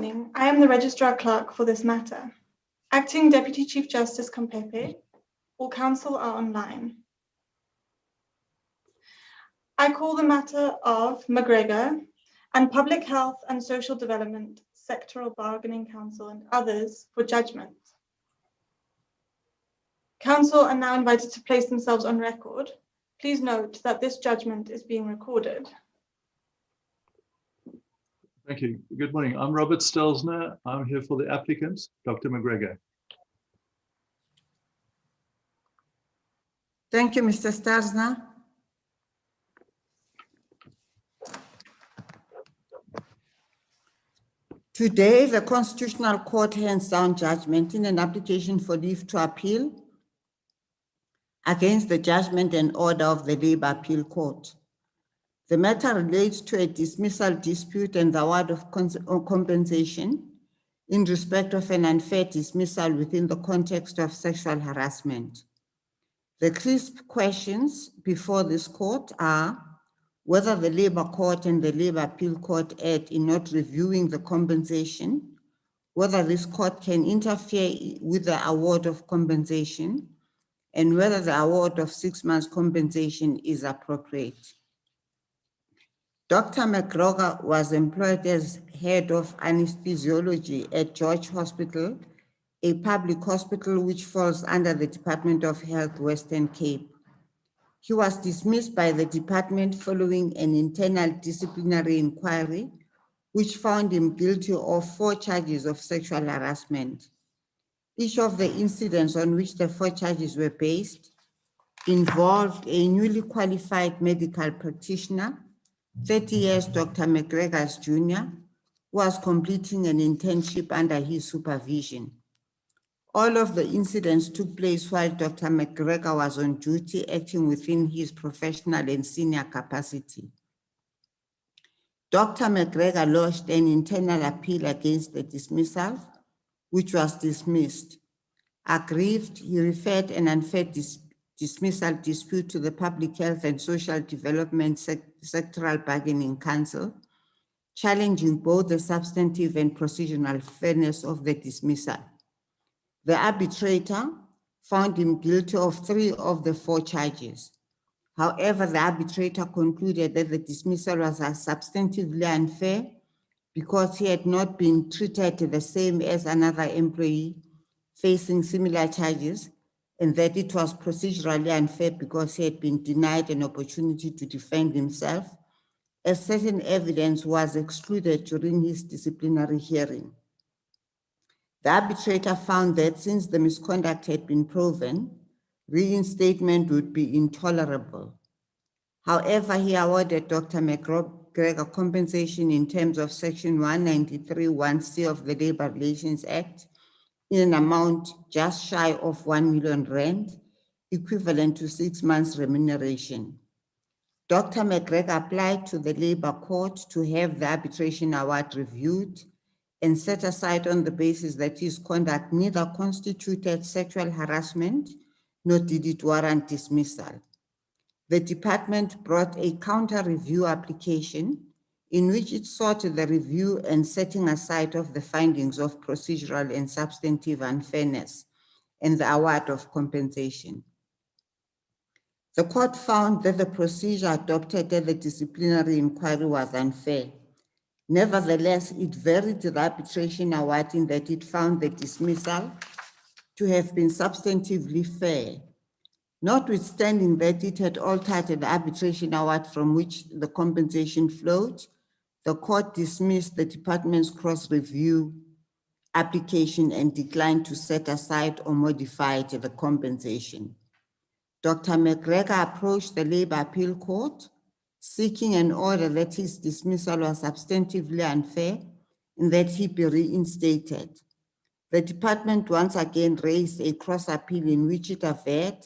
morning. I am the Registrar Clerk for this matter. Acting Deputy Chief Justice Kompepe. All counsel are online. I call the matter of McGregor and Public Health and Social Development, Sectoral Bargaining Council and others for judgment. Counsel are now invited to place themselves on record. Please note that this judgment is being recorded. Thank you. Good morning. I'm Robert Stelzner. I'm here for the applicant, Dr. McGregor. Thank you, Mr. Stelzner. Today, the Constitutional Court hands down judgment in an application for leave to appeal against the judgment and order of the Labour Appeal Court. The matter relates to a dismissal dispute and the award of compensation in respect of an unfair dismissal within the context of sexual harassment. The crisp questions before this court are whether the Labour Court and the Labour Appeal Court erred in not reviewing the compensation, whether this court can interfere with the award of compensation, and whether the award of 6 months compensation is appropriate. Dr. McGregor was employed as head of anesthesiology at George Hospital, a public hospital which falls under the Department of Health, Western Cape. He was dismissed by the department following an internal disciplinary inquiry, which found him guilty of 4 charges of sexual harassment. Each of the incidents on which the 4 charges were based involved a newly qualified medical practitioner, 30 years Dr. McGregor's junior, who was completing an internship under his supervision. All of the incidents took place while Dr. McGregor was on duty, acting within his professional and senior capacity. Dr. McGregor lodged an internal appeal against the dismissal, which was dismissed. Aggrieved, he referred an unfair dismissal dispute to the Public Health and Social Development Sectoral Bargaining Council, challenging both the substantive and procedural fairness of the dismissal. The arbitrator found him guilty of 3 of the 4 charges. However, the arbitrator concluded that the dismissal was substantively unfair because he had not been treated the same as another employee facing similar charges, and that it was procedurally unfair because he had been denied an opportunity to defend himself, as certain evidence was excluded during his disciplinary hearing. The arbitrator found that since the misconduct had been proven, reinstatement would be intolerable. However, he awarded Dr. McGregor compensation in terms of Section 193(1)(c) of the Labour Relations Act in an amount just shy of 1 million rand, equivalent to 6 months remuneration. Dr. McGregor applied to the Labour Court to have the arbitration award reviewed and set aside on the basis that his conduct neither constituted sexual harassment nor did it warrant dismissal. The department brought a counter-review application in which it sought the review and setting aside of the findings of procedural and substantive unfairness and the award of compensation. The court found that the procedure adopted at the disciplinary inquiry was unfair. Nevertheless, it varied the arbitration award in that it found the dismissal to have been substantively fair. Notwithstanding that it had altered the arbitration award from which the compensation flowed, the court dismissed the department's cross-review application and declined to set aside or modify the compensation. Dr. McGregor approached the Labour Appeal Court seeking an order that his dismissal was substantively unfair and that he be reinstated. The department once again raised a cross-appeal in which it averred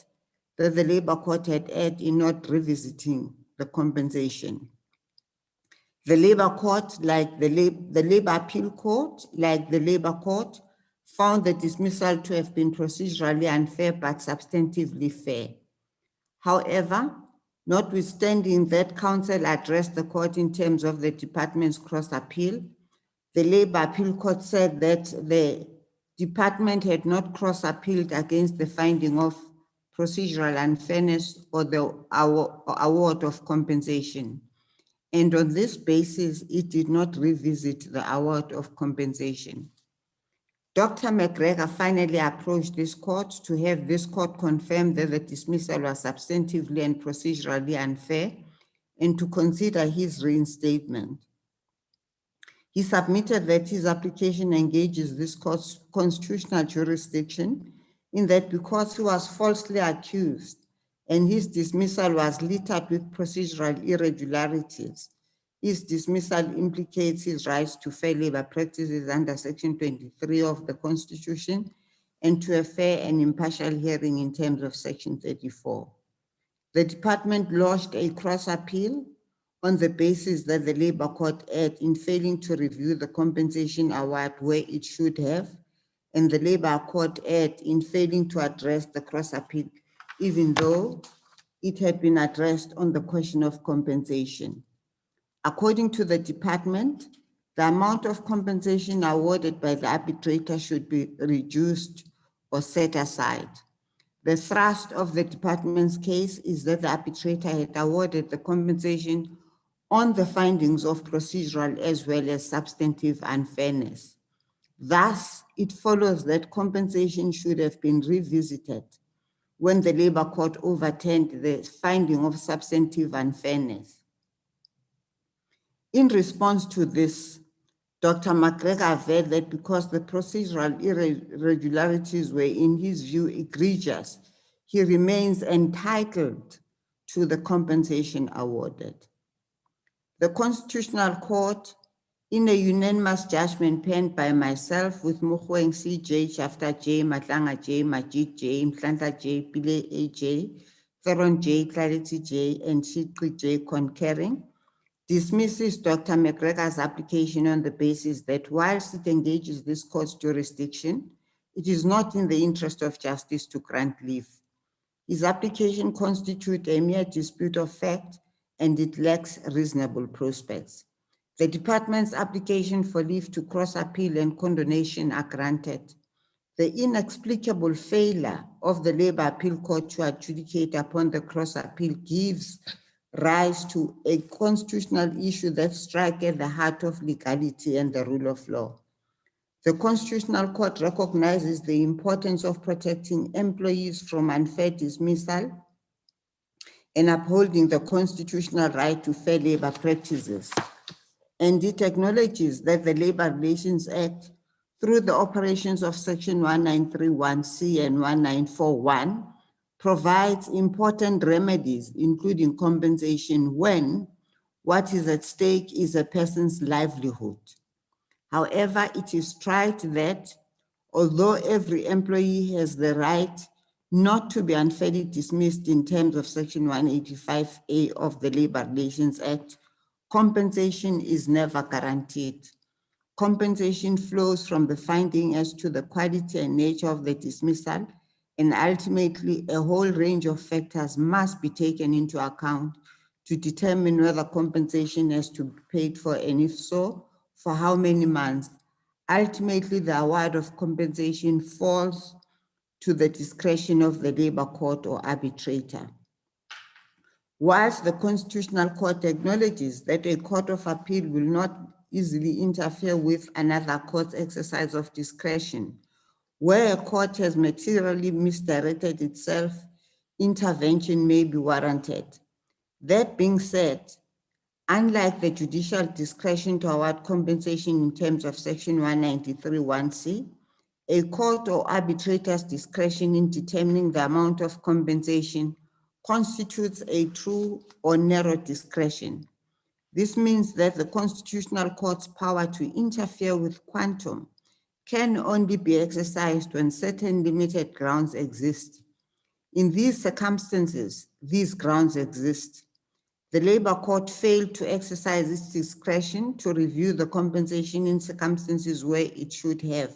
that the Labour Court had erred in not revisiting the compensation. The Labour Court, like the Labour Appeal Court, like the Labour Court, found the dismissal to have been procedurally unfair but substantively fair. However, notwithstanding that counsel addressed the court in terms of the department's cross-appeal, The Labour Appeal Court said that the department had not cross-appealed against the finding of procedural unfairness or the award of compensation. And on this basis, it did not revisit the award of compensation. Dr. McGregor finally approached this court to have this court confirm that the dismissal was substantively and procedurally unfair and to consider his reinstatement. He submitted that his application engages this court's constitutional jurisdiction in that because he was falsely accused and his dismissal was littered with procedural irregularities, his dismissal implicates his rights to fair labor practices under Section 23 of the Constitution and to a fair and impartial hearing in terms of Section 34. The department lodged a cross-appeal on the basis that the Labour Court erred in failing to review the compensation award where it should have, and the Labour Court erred in failing to address the cross-appeal, even though it had been addressed on the question of compensation. According to the department, the amount of compensation awarded by the arbitrator should be reduced or set aside. The thrust of the department's case is that the arbitrator had awarded the compensation on the findings of procedural as well as substantive unfairness. Thus, it follows that compensation should have been revisited when the Labour Court overturned the finding of substantive unfairness. In response to this, Dr. McGregor averred that because the procedural irregularities were, in his view, egregious, he remains entitled to the compensation awarded. The Constitutional Court, in a unanimous judgment penned by myself with Mogoeng C.J., Shafta J., Matlanga J., Majid J., Mhlanta J., Pile A.J., Theron J., Clarity J., and Shikri J. concurring, dismisses Dr. McGregor's application on the basis that whilst it engages this court's jurisdiction, it is not in the interest of justice to grant leave. His application constitutes a mere dispute of fact and it lacks reasonable prospects. The department's application for leave to cross-appeal and condonation are granted. The inexplicable failure of the Labour Appeal Court to adjudicate upon the cross-appeal gives rise to a constitutional issue that strikes at the heart of legality and the rule of law. The Constitutional Court recognizes the importance of protecting employees from unfair dismissal and upholding the constitutional right to fair labor practices. And it acknowledges that the Labor Relations Act, through the operations of Section 1931C and 1941, provides important remedies, including compensation when what is at stake is a person's livelihood. However, it is tried that although every employee has the right not to be unfairly dismissed in terms of Section 185A of the Labor Relations Act, compensation is never guaranteed. Compensation flows from the finding as to the quality and nature of the dismissal, and ultimately a whole range of factors must be taken into account to determine whether compensation has to be paid for, and if so, for how many months. Ultimately, the award of compensation falls to the discretion of the Labour Court or arbitrator. Whilst the Constitutional Court acknowledges that a court of appeal will not easily interfere with another court's exercise of discretion, where a court has materially misdirected itself, intervention may be warranted. That being said, unlike the judicial discretion to award compensation in terms of Section 193(1)(c), a court or arbitrator's discretion in determining the amount of compensation constitutes a true or narrow discretion. This means that the Constitutional Court's power to interfere with quantum can only be exercised when certain limited grounds exist. In these circumstances, these grounds exist. The Labour Court failed to exercise its discretion to review the compensation in circumstances where it should have,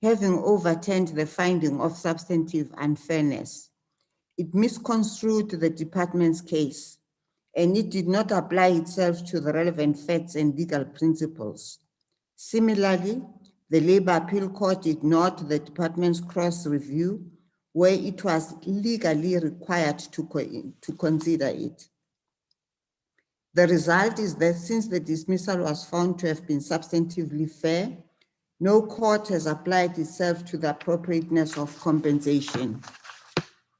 having overturned the finding of substantive unfairness. It misconstrued the department's case, and it did not apply itself to the relevant facts and legal principles. Similarly, the Labour Appeal Court ignored the department's cross-review, where it was legally required to consider it. The result is that since the dismissal was found to have been substantively fair, no court has applied itself to the appropriateness of compensation.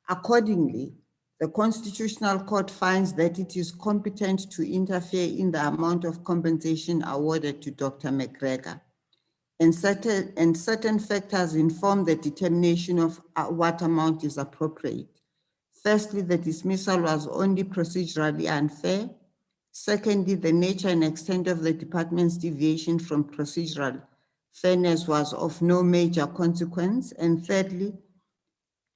Accordingly, the Constitutional Court finds that it is competent to interfere in the amount of compensation awarded to Dr. McGregor, and certain factors inform the determination of what amount is appropriate. Firstly, the dismissal was only procedurally unfair. Secondly, the nature and extent of the department's deviation from procedural fairness was of no major consequence. And thirdly,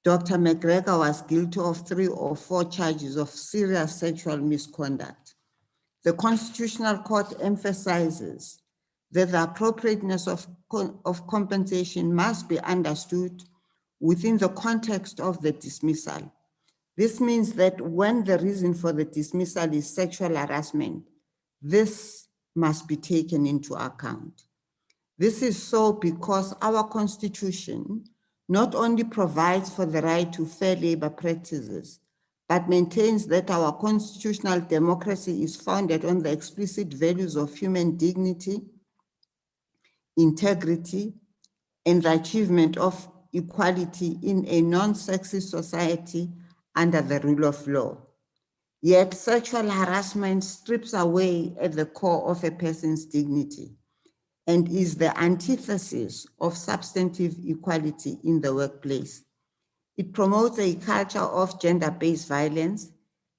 Dr. McGregor was guilty of 3 or 4 charges of serious sexual misconduct. The Constitutional Court emphasizes that the appropriateness of compensation must be understood within the context of the dismissal. This means that when the reason for the dismissal is sexual harassment, this must be taken into account. This is so because our Constitution not only provides for the right to fair labor practices, but maintains that our constitutional democracy is founded on the explicit values of human dignity, integrity, and the achievement of equality in a non-sexist society under the rule of law. Yet sexual harassment strips away at the core of a person's dignity and is the antithesis of substantive equality in the workplace. It promotes a culture of gender-based violence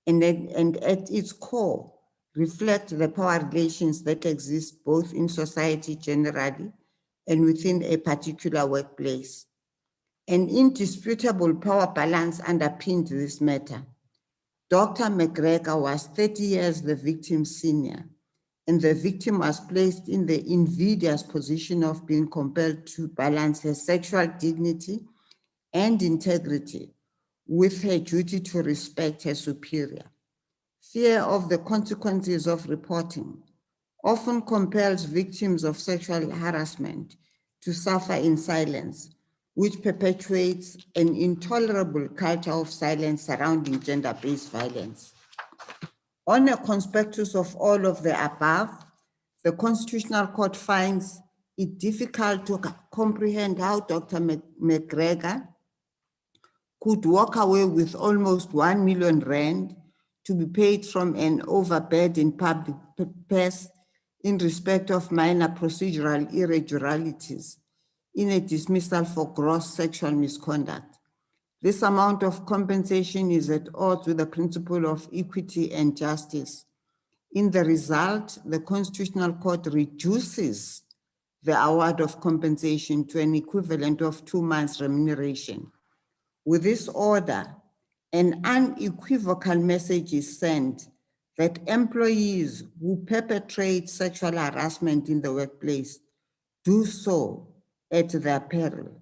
and at its core reflects the power relations that exist both in society generally and within a particular workplace. An indisputable power balance underpinned this matter. Dr. McGregor was 30 years the victim's senior, and the victim was placed in the invidious position of being compelled to balance her sexual dignity and integrity with her duty to respect her superior. Fear of the consequences of reporting often compels victims of sexual harassment to suffer in silence, which perpetuates an intolerable culture of silence surrounding gender-based violence. On a conspectus of all of the above, the Constitutional Court finds it difficult to comprehend how Dr. McGregor could walk away with almost 1 million rand to be paid from an overburdened public purse in respect of minor procedural irregularities in a dismissal for gross sexual misconduct. This amount of compensation is at odds with the principle of equity and justice. In the result, the Constitutional Court reduces the award of compensation to an equivalent of 2 months' remuneration. With this order, an unequivocal message is sent that employees who perpetrate sexual harassment in the workplace do so at their peril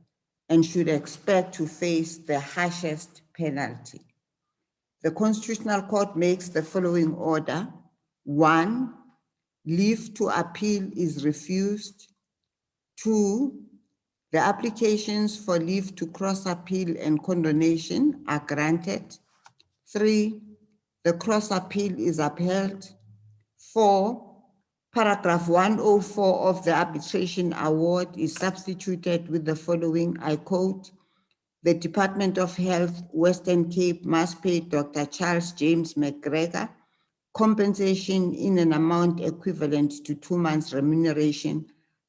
and should expect to face the harshest penalty. The Constitutional Court makes the following order. 1, leave to appeal is refused. 2, the applications for leave to cross-appeal and condonation are granted. 3, the cross-appeal is upheld. 4, paragraph 104 of the arbitration award is substituted with the following, I quote, the Department of Health, Western Cape must pay Dr. Charles James McGregor compensation in an amount equivalent to 2 months' remuneration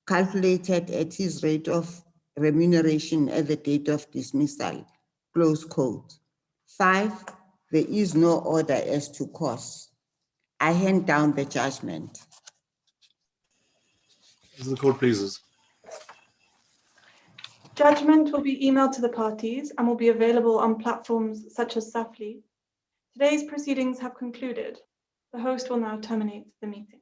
calculated at his rate of remuneration at the date of dismissal, close quote. 5, there is no order as to costs. I hand down the judgment. As the court pleases. Judgment will be emailed to the parties and will be available on platforms such as Safli. Today's proceedings have concluded. The host will now terminate the meeting.